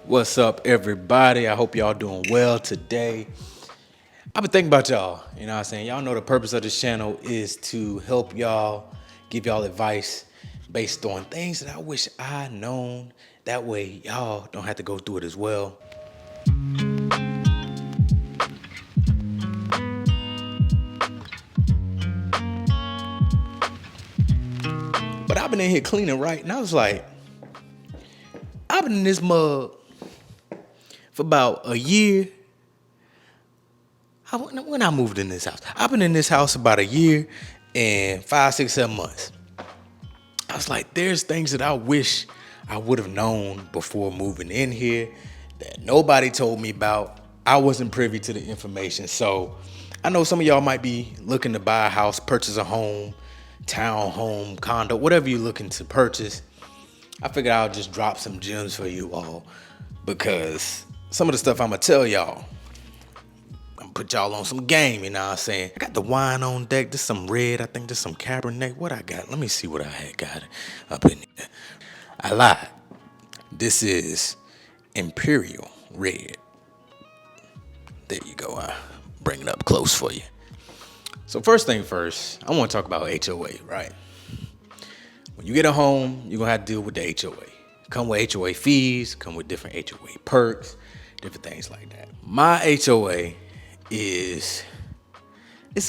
What's up, everybody? I hope y'all doing well today. I've been thinking about y'all. You know what I'm saying? Y'all know the purpose of this channel is to help y'all, give y'all advice based on things that I wish I known. That way, y'all don't have to go through it as well. But I've been in here cleaning, right? And I was like, I've been in this mug for about a year. When I moved in this house, I've been in this house about a year and 5, 6, 7 months. I was like, there's things that I wish I would have known before moving in here that nobody told me about. I wasn't privy to the information. So I know some of y'all might be looking to buy a house, purchase a home, town home, condo, whatever you're looking to purchase. I figured I'll just drop some gems for you all because some of the stuff I'm going to tell y'all, I'm put y'all on some game, you know what I'm saying? I got the wine on deck. This some red. I think this some Cabernet. What I got? Let me see what I had got up in here. I lied. This is Imperial Red. There you go. I bring it up close for you. So first thing first, I want to talk about HOA, right? When you get a home, you're going to have to deal with the HOA. Come with HOA fees, come with different HOA perks, different things like that. My HOA it's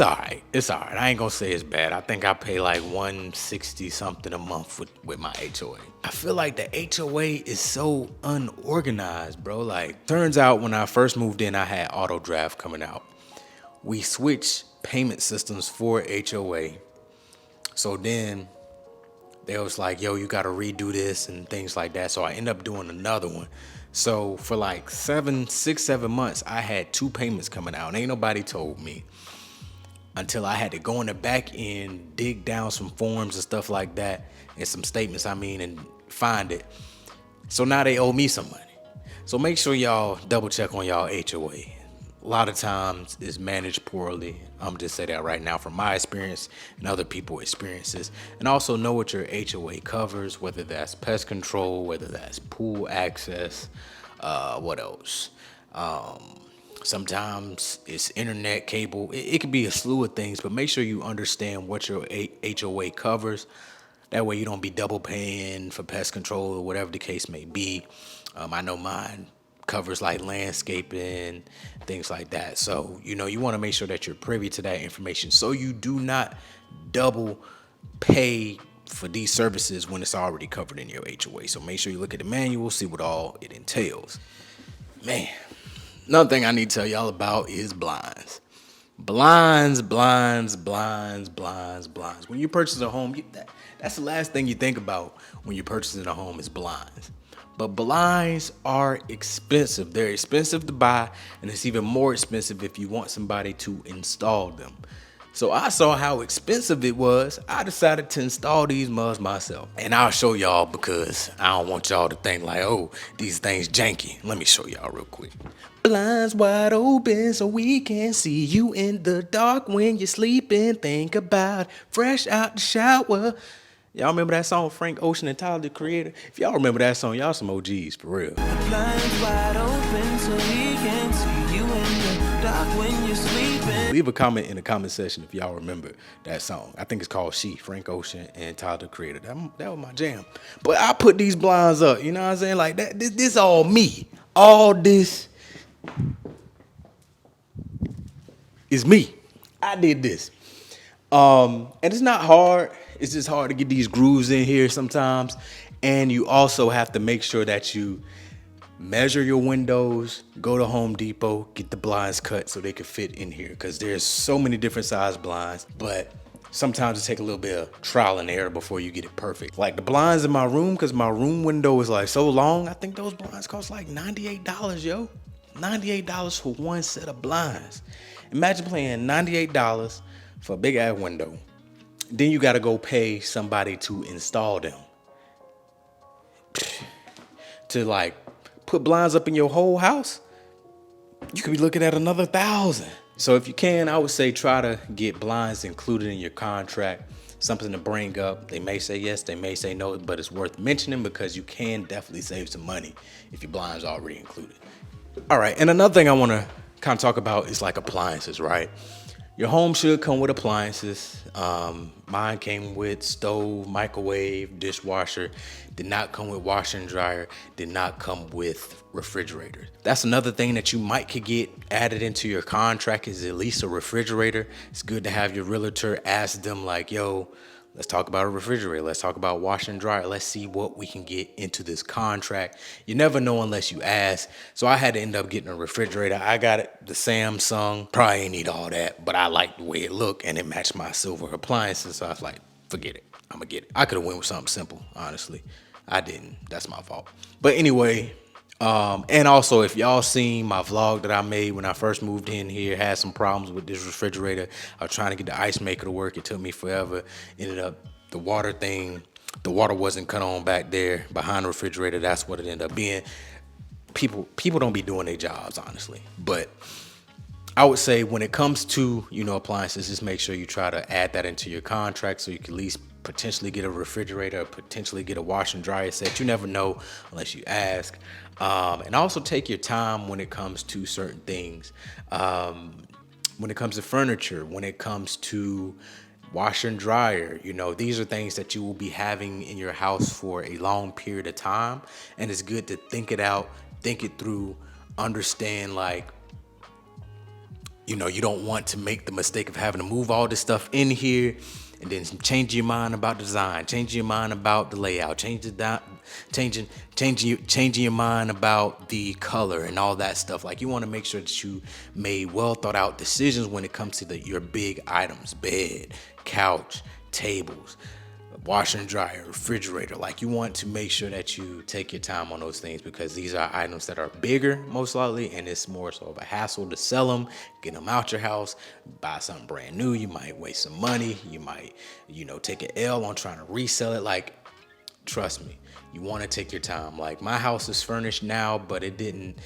all right. It's all right. I ain't gonna say it's bad. I think I pay like $160 something a month with my HOA. I feel like the HOA is so unorganized, bro. Like, turns out when I first moved in, I had auto draft coming out. We switched payment systems for HOA. So then they was like, yo, you gotta redo this and things like that. So I ended up doing another one. So for like 6, 7 months, I had 2 payments coming out. And ain't nobody told me until I had to go in the back end, dig down some forms and stuff like that, and some statements, and find it. So now they owe me some money. So make sure y'all double check on y'all HOA. A lot of times it's managed poorly. I'm just say that right now from my experience and other people's experiences. And also know what your HOA covers, whether that's pest control, whether that's pool access, what else? Sometimes it's internet cable. It could be a slew of things, but make sure you understand what your HOA covers. That way you don't be double paying for pest control or whatever the case may be. I know mine covers like landscaping, things like that. So, you want to make sure that you're privy to that information so you do not double pay for these services when it's already covered in your HOA. So make sure you look at the manual, see what all it entails. Man, another thing I need to tell y'all about is blinds. Blinds. When you purchase a home, that's the last thing you think about when you're purchasing a home is blinds. But blinds are expensive. They're expensive to buy, and it's even more expensive if you want somebody to install them. So I saw how expensive it was. I decided to install these mugs myself. And I'll show y'all because I don't want y'all to think like, oh, these things janky. Let me show y'all real quick. Blinds wide open so we can see you in the dark when you're sleeping. Think about fresh out the shower. Y'all remember that song, Frank Ocean and Tyler, the Creator? If y'all remember that song, y'all some OGs, for real. Blinds wide open so we can see you in the dark when you're sleeping. Leave a comment in the comment section if y'all remember that song. I think it's called She, Frank Ocean and Tyler, the Creator. That was my jam. But I put these blinds up, you know what I'm saying? Like, that. This all me. All this is me. I did this. And it's not hard. It's just hard to get these grooves in here sometimes. And you also have to make sure that you measure your windows, go to Home Depot, get the blinds cut so they can fit in here. Because there's so many different size blinds. But sometimes it takes a little bit of trial and error before you get it perfect. Like the blinds in my room, because my room window is like so long, I think those blinds cost like $98, yo. $98 for one set of blinds. Imagine paying $98 for a big ass window. Then you got to go pay somebody to install them. To like put blinds up in your whole house, you could be looking at another $1,000. So if you can, I would say try to get blinds included in your contract. something to bring up. They may say yes, they may say no, but it's worth mentioning because you can definitely save some money if your blind's already included. All right, and another thing I want to kind of talk about is like appliances, right? Your home should come with appliances. Mine came with stove, microwave, dishwasher. Did not come with washer and dryer. Did not come with refrigerator. That's another thing that you might could get added into your contract is at least a refrigerator. It's good to have your realtor ask them like, yo, let's talk about a refrigerator. Let's talk about washer and dryer. Let's see what we can get into this contract. You never know unless you ask. So I had to end up getting a refrigerator. I got it, the Samsung. Probably ain't need all that, but I liked the way it looked and it matched my silver appliances. So I was like, forget it. I'm gonna get it. I could have went with something simple, honestly. I didn't. That's my fault. But anyway, and also, if y'all seen my vlog that I made when I first moved in here, had some problems with this refrigerator. I was trying to get the ice maker to work. It took me forever. Ended up the water wasn't cut on back there behind the refrigerator. That's what it ended up being. People don't be doing their jobs, honestly. But I would say when it comes to, appliances, just make sure you try to add that into your contract so you can at least potentially get a refrigerator or potentially get a washer and dryer set. You never know unless you ask. And also take your time when it comes to certain things. When it comes to furniture, when it comes to washer and dryer, these are things that you will be having in your house for a long period of time. And it's good to think it out, think it through, understand like, you don't want to make the mistake of having to move all this stuff in here and then change your mind about design, change your mind about the layout, changing your mind about the color and all that stuff. Like you want to make sure that you made well thought out decisions when it comes to your big items, bed, couch, tables, washer and dryer, refrigerator. Like you want to make sure that you take your time on those things because these are items that are bigger most likely, and it's more so of a hassle to sell them, get them out your house, buy something brand new. You might waste some money. You might, take an L on trying to resell it. Like, trust me, you want to take your time. Like my house is furnished now, but it didn't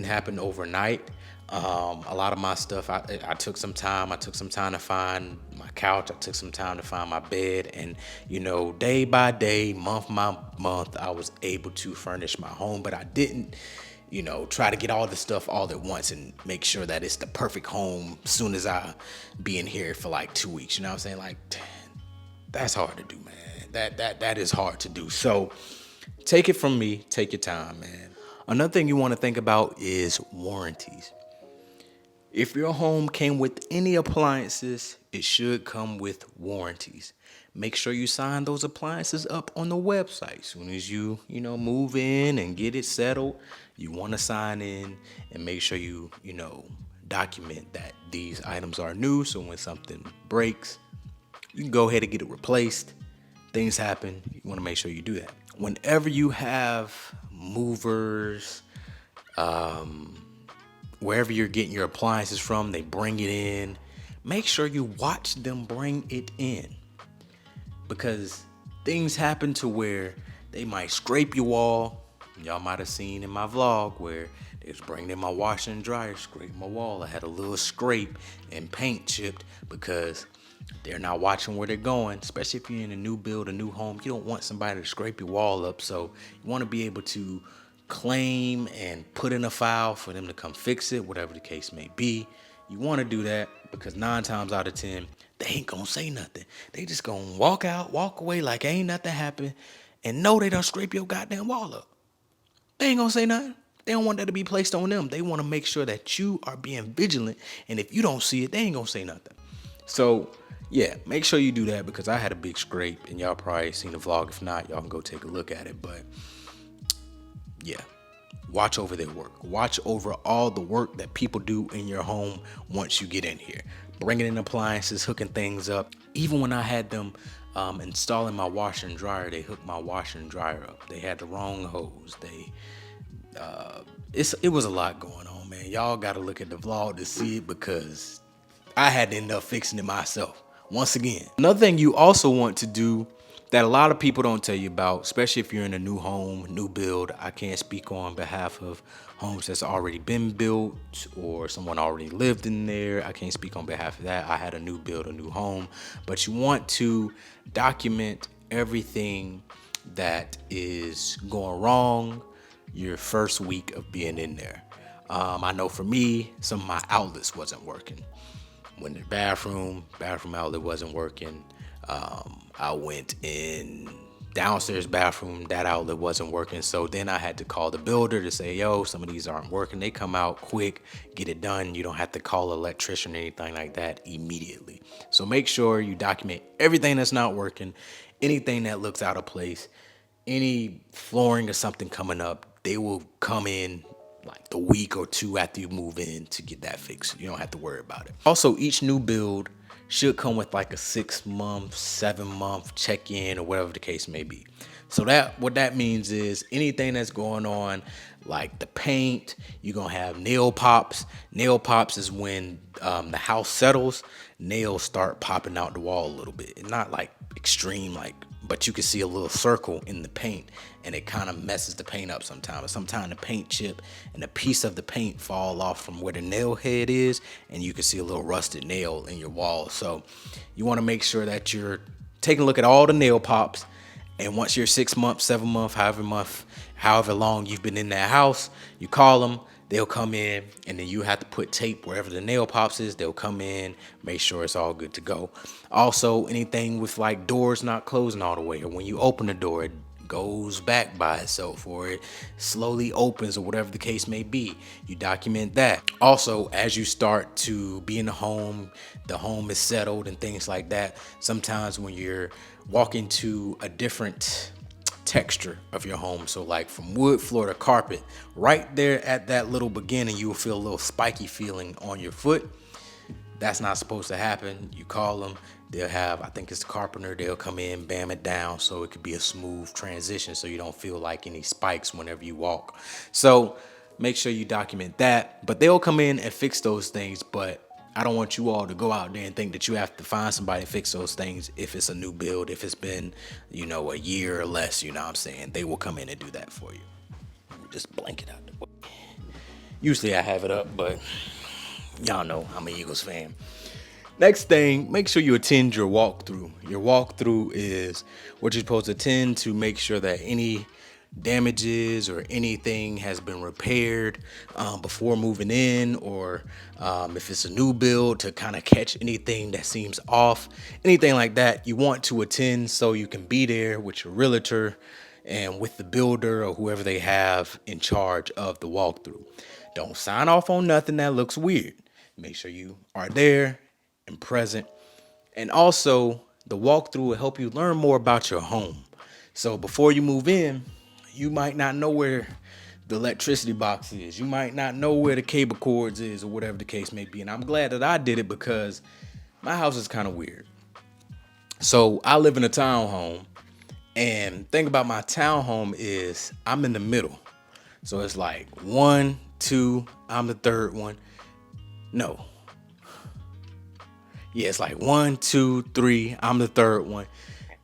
happen overnight. A lot of my stuff, I took some time. I took some time to find my couch. I took some time to find my bed. And, day by day, month by month, I was able to furnish my home. But I didn't, try to get all the stuff all at once and make sure that it's the perfect home as soon as I be in here for like 2 weeks. You know what I'm saying? Like, that's hard to do, man. That is hard to do. So take it from me. Take your time, man. Another thing you want to think about is warranties. If your home came with any appliances, it should come with warranties. Make sure you sign those appliances up on the website. As soon as you move in and get it settled, you want to sign in and make sure you document that these items are new. So when something breaks, you can go ahead and get it replaced. Things happen. You want to make sure you do that. Whenever you have movers, wherever you're getting your appliances from, they bring it in. Make sure you watch them bring it in because things happen to where they might scrape your wall. Y'all might have seen in my vlog where they was bringing in my washer and dryer, scraped my wall. I had a little scrape and paint chipped because they're not watching where they're going, especially if you're in a new build, a new home. You don't want somebody to scrape your wall up. So you want to be able to claim and put in a file for them to come fix it, whatever the case may be. You want to do that because 9 times out of 10, they ain't gonna say nothing. They just gonna walk away like ain't nothing happened and know they done scrape your goddamn wall up. They ain't gonna say nothing. They don't want that to be placed on them. They want to make sure that you are being vigilant, and if you don't see it, they ain't gonna say nothing. So yeah, make sure you do that because I had a big scrape and y'all probably seen the vlog. If not, y'all can go take a look at it. But yeah, watch over their work. Watch over all the work that people do in your home once you get in here. Bringing in appliances, hooking things up. Even when I had them installing my washer and dryer, they hooked my washer and dryer up. They had the wrong hose. It was a lot going on, man. Y'all got to look at the vlog to see it because I had to end up fixing it myself. Once again, another thing you also want to do that a lot of people don't tell you about, especially if you're in a new home, new build. I can't speak on behalf of homes that's already been built or someone already lived in there. I can't speak on behalf of that. I had a new build, a new home, but you want to document everything that is going wrong your first week of being in there. I know for me, some of my outlets wasn't working. When the bathroom outlet wasn't working, I went in downstairs bathroom, that outlet wasn't working. So then I had to call the builder to say, yo, some of these aren't working. They come out quick, get it done. You don't have to call an electrician or anything like that immediately. So make sure you document everything that's not working, anything that looks out of place, any flooring or something coming up. They will come in like the week or two after you move in to get that fixed. You don't have to worry about it. Also, each new build should come with like a 6-month, 7-month check-in or whatever the case may be. So that what that means is anything that's going on, like the paint, you're gonna have nail pops. Nail pops is when the house settles, nails start popping out the wall a little bit. Not like extreme, but you can see a little circle in the paint, and it kind of messes the paint up sometimes. Sometimes the paint chip and a piece of the paint fall off from where the nail head is, and you can see a little rusted nail in your wall. So you want to make sure that you're taking a look at all the nail pops, and once you're 6 months, 7 months, however long you've been in that house, you call them. They'll come in, and then you have to put tape wherever the nail pops is. They'll come in, make sure it's all good to go. Also, anything with like doors not closing all the way, or when you open the door, it goes back by itself, or it slowly opens, or whatever the case may be. You document that. Also, as you start to be in the home is settled and things like that. Sometimes when you're walking to a different texture of your home, so like from wood floor to carpet, right there at that little beginning, you will feel a little spiky feeling on your foot. That's not supposed to happen. You call them, they'll have, I think it's the carpenter, they'll come in, bam it down, so it could be a smooth transition, so you don't feel like any spikes whenever you walk. So make sure you document that. But they'll come in and fix those things, but I don't want you all to go out there and think that you have to find somebody to fix those things if it's a new build, if it's been, a year or less, you know what I'm saying? They will come in and do that for you. Just blank it out the way. Usually I have it up, but y'all know I'm an Eagles fan. Next thing, make sure you attend your walkthrough. Your walkthrough is what you're supposed to attend to make sure that any damages or anything has been repaired before moving in, or if it's a new build, to kind of catch anything that seems off, anything like that. You want to attend so you can be there with your realtor and with the builder or whoever they have in charge of the walkthrough. Don't sign off on nothing that looks weird. Make sure you are there and present. And also, the walkthrough will help you learn more about your home. So before you move in, you might not know where the electricity box is. You might not know where the cable cords is, or whatever the case may be. And I'm glad that I did it, because my house is kind of weird. So I live in a townhome, and the thing about my townhome is I'm in the middle. So it's like 1, 2, I'm the third one. No. Yeah, it's like 1, 2, 3, I'm the third one.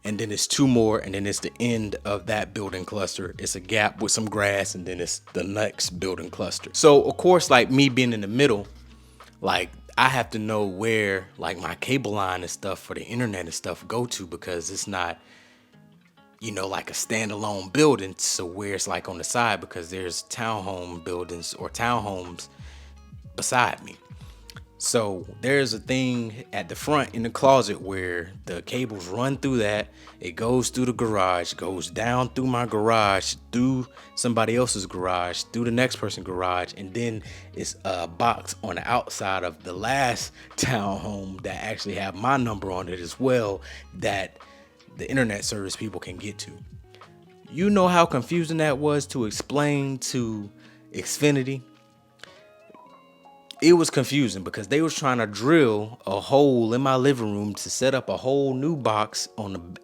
And then it's 2 more, and then it's the end of that building cluster. It's a gap with some grass, and then it's the next building cluster. So of course, like me being in the middle, like I have to know where like my cable line and stuff for the internet and stuff go to, because it's not, like a standalone building. So where it's like on the side, because there's townhome buildings or townhomes beside me. So there's a thing at the front in the closet where the cables run through that. It goes through the garage, goes down through my garage, through somebody else's garage, through the next person's garage, and then it's a box on the outside of the last townhome that actually have my number on it as well, that the internet service people can get to. You know how confusing that was to explain to Xfinity? It was confusing because they was trying to drill a hole in my living room to set up a whole new box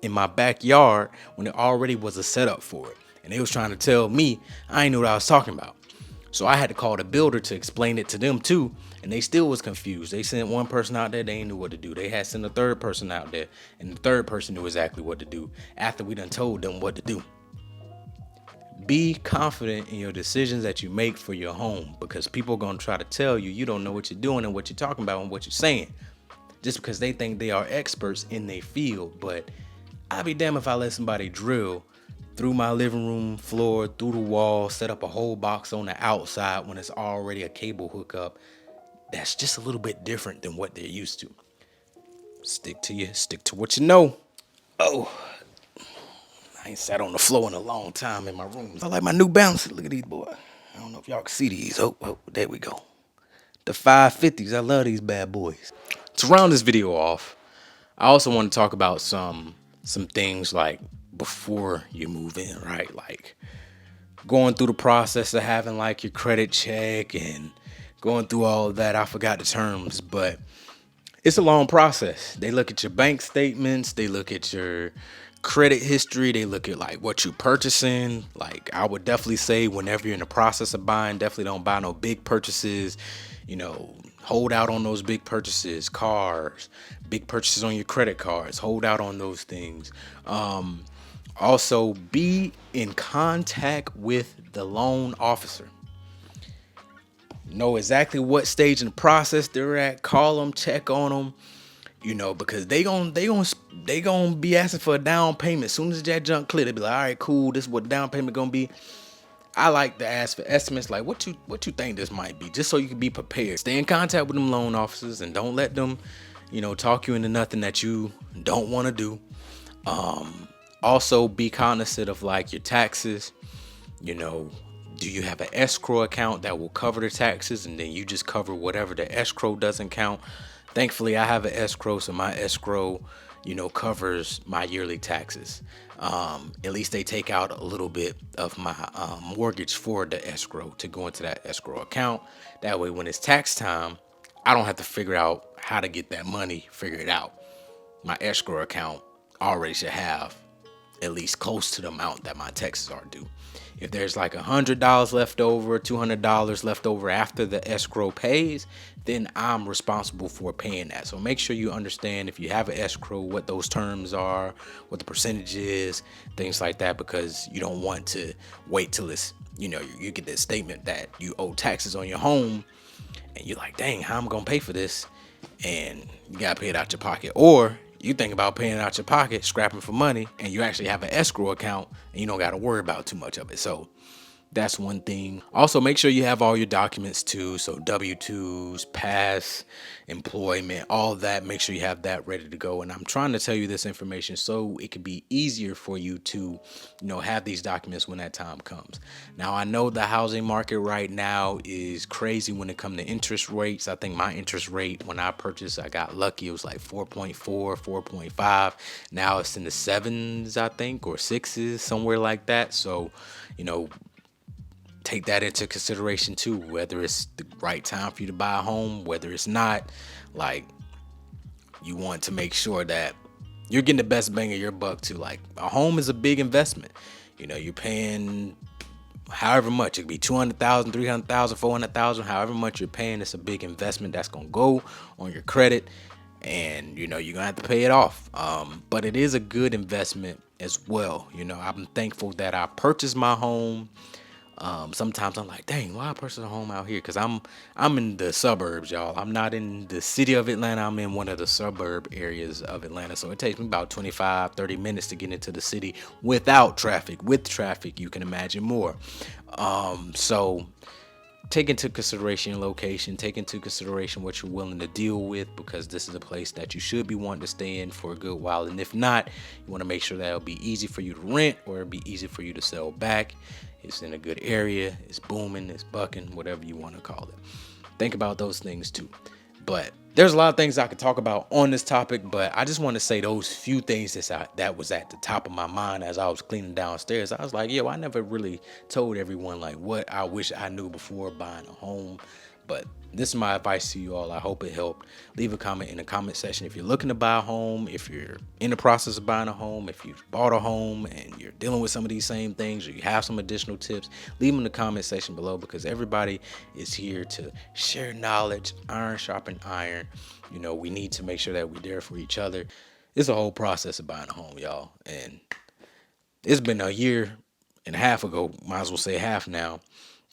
in my backyard when there already was a setup for it. And they was trying to tell me I ain't know what I was talking about. So I had to call the builder to explain it to them too, and they still was confused. They sent one person out there, they ain't knew what to do. They had sent a third person out there, and the third person knew exactly what to do after we done told them what to do. Be confident in your decisions that you make for your home, because people are going to try to tell you you don't know what you're doing and what you're talking about and what you're saying, just because they think they are experts in their field. But I'd be damned if I let somebody drill through my living room floor, through the wall, set up a whole box on the outside when it's already a cable hookup. That's just a little bit different than what they're used to. Stick to what you know. Oh, I ain't sat on the floor in a long time in my room. I like my New Balance. Look at these, boy. I don't know if y'all can see these. Oh, there we go. The 550s. I love these bad boys. To round this video off, I also want to talk about some things like before you move in, right? Like going through the process of having like your credit check and going through all of that. I forgot the terms, but it's a long process. They look at your bank statements, they look at your credit history, they look at like what you're purchasing. Like I would definitely say whenever you're in the process of buying, definitely don't buy no big purchases. Hold out on those big purchases, cars, big purchases on your credit cards, hold out on those things. Also be in contact with the loan officer. Know exactly what stage in the process they're at. Call them, check on them, because they gonna be asking for a down payment. As soon as that junk clear, they be like, all right, cool, this is what the down payment gonna be. I like to ask for estimates, like what you think this might be, just so you can be prepared. Stay in contact with them loan officers and don't let them, talk you into nothing that you don't want to do. Also be cognizant of like your taxes. Do you have an escrow account that will cover the taxes, and then you just cover whatever the escrow doesn't count? Thankfully, I have an escrow, so my escrow, covers my yearly taxes. At least they take out a little bit of my mortgage for the escrow to go into that escrow account. That way, when it's tax time, I don't have to figure out how to get that money figured out. My escrow account already should have at least close to the amount that my taxes are due. If there's like $100 left over, $200 left over after the escrow pays, then I'm responsible for paying that. So make sure you understand, if you have an escrow, what those terms are, what the percentage is, things like that, because you don't want to wait till it's, you get this statement that you owe taxes on your home and you're like, dang, how am I gonna pay for this? And you gotta pay it out your pocket. Or you think about paying out your pocket, scrapping for money, and you actually have an escrow account and you don't got to worry about too much of it. So that's one thing. Also, make sure you have all your documents too. So W-2s, pass, employment, all that. Make sure you have that ready to go. And I'm trying to tell you this information so it could be easier for you to, have these documents when that time comes. Now, I know the housing market right now is crazy when it comes to interest rates. I think my interest rate when I purchased, I got lucky. It was like 4.4, 4.5. Now it's in the sevens, I think, or sixes, somewhere like that. So, take that into consideration too, whether it's the right time for you to buy a home, whether it's not. Like, you want to make sure that you're getting the best bang of your buck too. Like, a home is a big investment. You're paying however much. It could be 200,000, 300,000, 400,000, however much you're paying. It's a big investment that's gonna go on your credit, and you're gonna have to pay it off. But it is a good investment as well. I'm thankful that I purchased my home. Sometimes I'm like, dang, why I purchase a home out here? Because I'm in the suburbs, y'all. I'm not in the city of Atlanta. I'm in one of the suburb areas of Atlanta. So it takes me about 25, 30 minutes to get into the city without traffic. With traffic, you can imagine more. So take into consideration your location, take into consideration what you're willing to deal with, because this is a place that you should be wanting to stay in for a good while. And if not, you want to make sure that it'll be easy for you to rent, or it'll be easy for you to sell back. It's in a good area, it's booming, it's bucking, whatever you want to call it. Think about those things too. But there's a lot of things I could talk about on this topic, but I just want to say those few things that was at the top of my mind as I was cleaning downstairs. I was like, I never really told everyone like what I wish I knew before buying a home, But this is my advice to you all. I hope it helped. Leave a comment in the comment section if you're looking to buy a home, if you're in the process of buying a home, if you've bought a home and you're dealing with some of these same things, or you have some additional tips. Leave them in the comment section below, because everybody is here to share knowledge. Iron sharpen iron. You know, we need to make sure that we're there for each other. It's a whole process of buying a home, y'all. And it's been a year and a half ago, might as well say half now.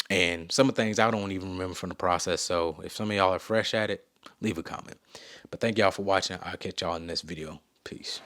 And some of the things I don't even remember from the process. So if some of y'all are fresh at it, leave a comment. But thank y'all for watching. I'll catch y'all in this video. Peace.